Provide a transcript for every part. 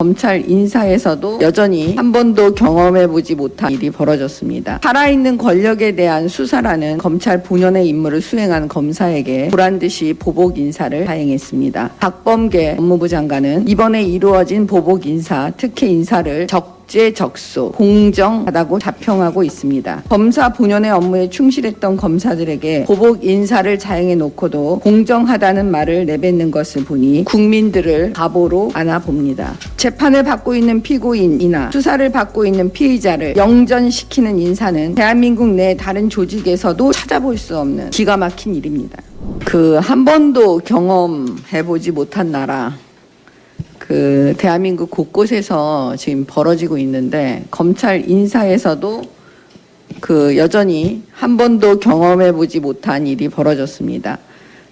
검찰 인사에서도 여전히 한 번도 경험해보지 못한 일이 벌어졌습니다. 살아있는 권력에 대한 수사라는 검찰 본연의 임무를 수행한 검사에게 보란듯이 보복 인사를 자행했습니다. 박범계 법무부 장관은 이번에 이루어진 보복 인사, 특혜 인사를 적재적소, 공정하다고 자평하고 있습니다. 검사 본연의 업무에 충실했던 검사들에게 보복 인사를 자행해 놓고도 공정하다는 말을 내뱉는 것을 보니 국민들을 바보로 안아봅니다. 재판을 받고 있는 피고인이나 수사를 받고 있는 피의자를 영전시키는 인사는 대한민국 내 다른 조직에서도 찾아볼 수 없는 기가 막힌 일입니다. 한 번도 경험해보지 못한 나라, 대한민국 곳곳에서 지금 벌어지고 있는데 검찰 인사에서도 여전히 한 번도 경험해보지 못한 일이 벌어졌습니다.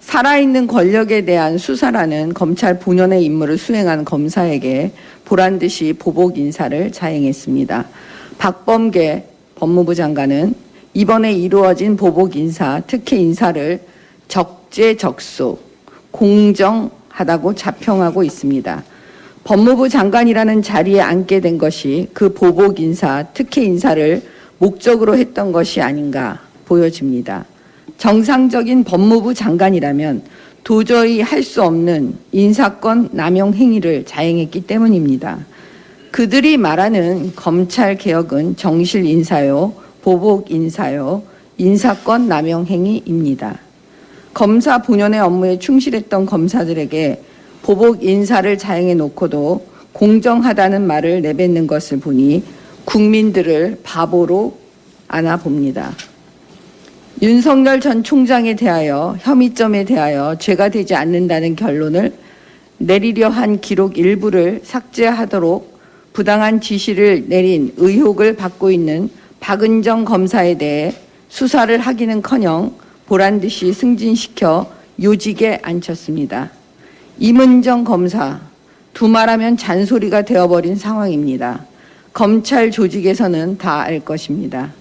살아있는 권력에 대한 수사라는 검찰 본연의 임무를 수행한 검사에게 보란듯이 보복 인사를 자행했습니다. 박범계 법무부 장관은 이번에 이루어진 보복 인사, 특혜 인사를 적재적소, 공정하다고 자평하고 있습니다. 법무부 장관이라는 자리에 앉게 된 것이 그 보복 인사, 특혜 인사를 목적으로 했던 것이 아닌가 보여집니다. 정상적인 법무부 장관이라면 도저히 할 수 없는 인사권 남용 행위를 자행했기 때문입니다. 그들이 말하는 검찰 개혁은 정실 인사요, 보복 인사요, 인사권 남용 행위입니다. 검사 본연의 업무에 충실했던 검사들에게 보복 인사를 자행해 놓고도 공정하다는 말을 내뱉는 것을 보니 국민들을 바보로 안아봅니다. 윤석열 전 총장에 대하여 혐의점에 대하여 죄가 되지 않는다는 결론을 내리려 한 기록 일부를 삭제하도록 부당한 지시를 내린 의혹을 받고 있는 박은정 검사에 대해 수사를 하기는커녕 보란듯이 승진시켜 요직에 앉혔습니다. 임은정 검사, 두말하면 잔소리가 되어버린 상황입니다. 검찰 조직에서는 다 알 것입니다.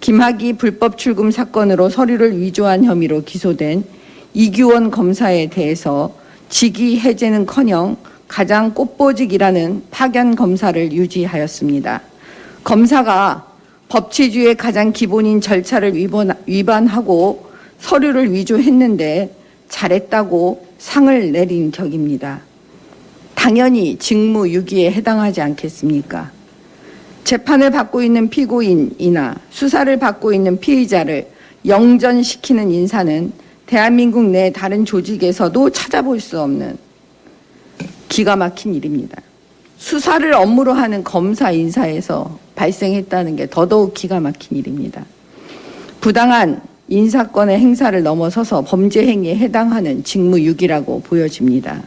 김학의 불법 출금 사건으로 서류를 위조한 혐의로 기소된 이규원 검사에 대해서 직위 해제는커녕 가장 꽃보직이라는 파견 검사를 유지하였습니다. 검사가 법치주의의 가장 기본인 절차를 위반하고 서류를 위조했는데 잘했다고 상을 내린 격입니다. 당연히 직무유기에 해당하지 않겠습니까? 재판을 받고 있는 피고인이나 수사를 받고 있는 피의자를 영전시키는 인사는 대한민국 내 다른 조직에서도 찾아볼 수 없는 기가 막힌 일입니다. 수사를 업무로 하는 검사 인사에서 발생했다는 게 더더욱 기가 막힌 일입니다. 부당한 인사권의 행사를 넘어서서 범죄 행위에 해당하는 직무유기라고 보여집니다.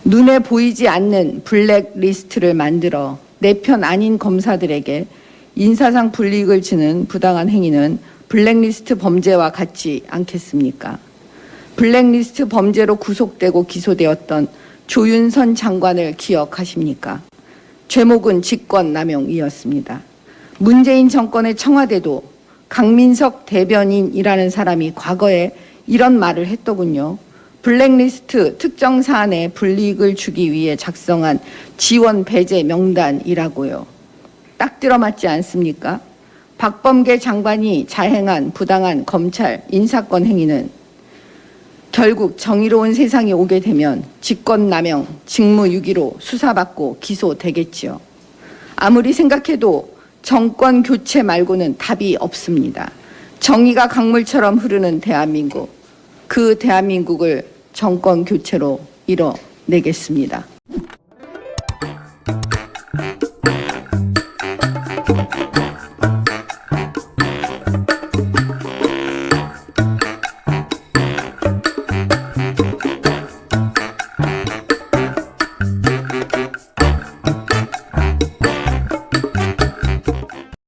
눈에 보이지 않는 블랙리스트를 만들어 내 편 아닌 검사들에게 인사상 불이익을 주는 부당한 행위는 블랙리스트 범죄와 같지 않겠습니까? 블랙리스트 범죄로 구속되고 기소되었던 조윤선 장관을 기억하십니까? 죄목은 직권남용이었습니다. 문재인 정권의 청와대도 강민석 대변인이라는 사람이 과거에 이런 말을 했더군요. 블랙리스트 특정 사안에 불이익을 주기 위해 작성한 지원 배제 명단이라고요. 딱 들어맞지 않습니까? 박범계 장관이 자행한 부당한 검찰 인사권 행위는 결국 정의로운 세상이 오게 되면 직권남용, 직무유기로 수사받고 기소되겠지요. 아무리 생각해도 정권 교체 말고는 답이 없습니다. 정의가 강물처럼 흐르는 대한민국, 그 대한민국을 정권 교체로 이뤄내겠습니다.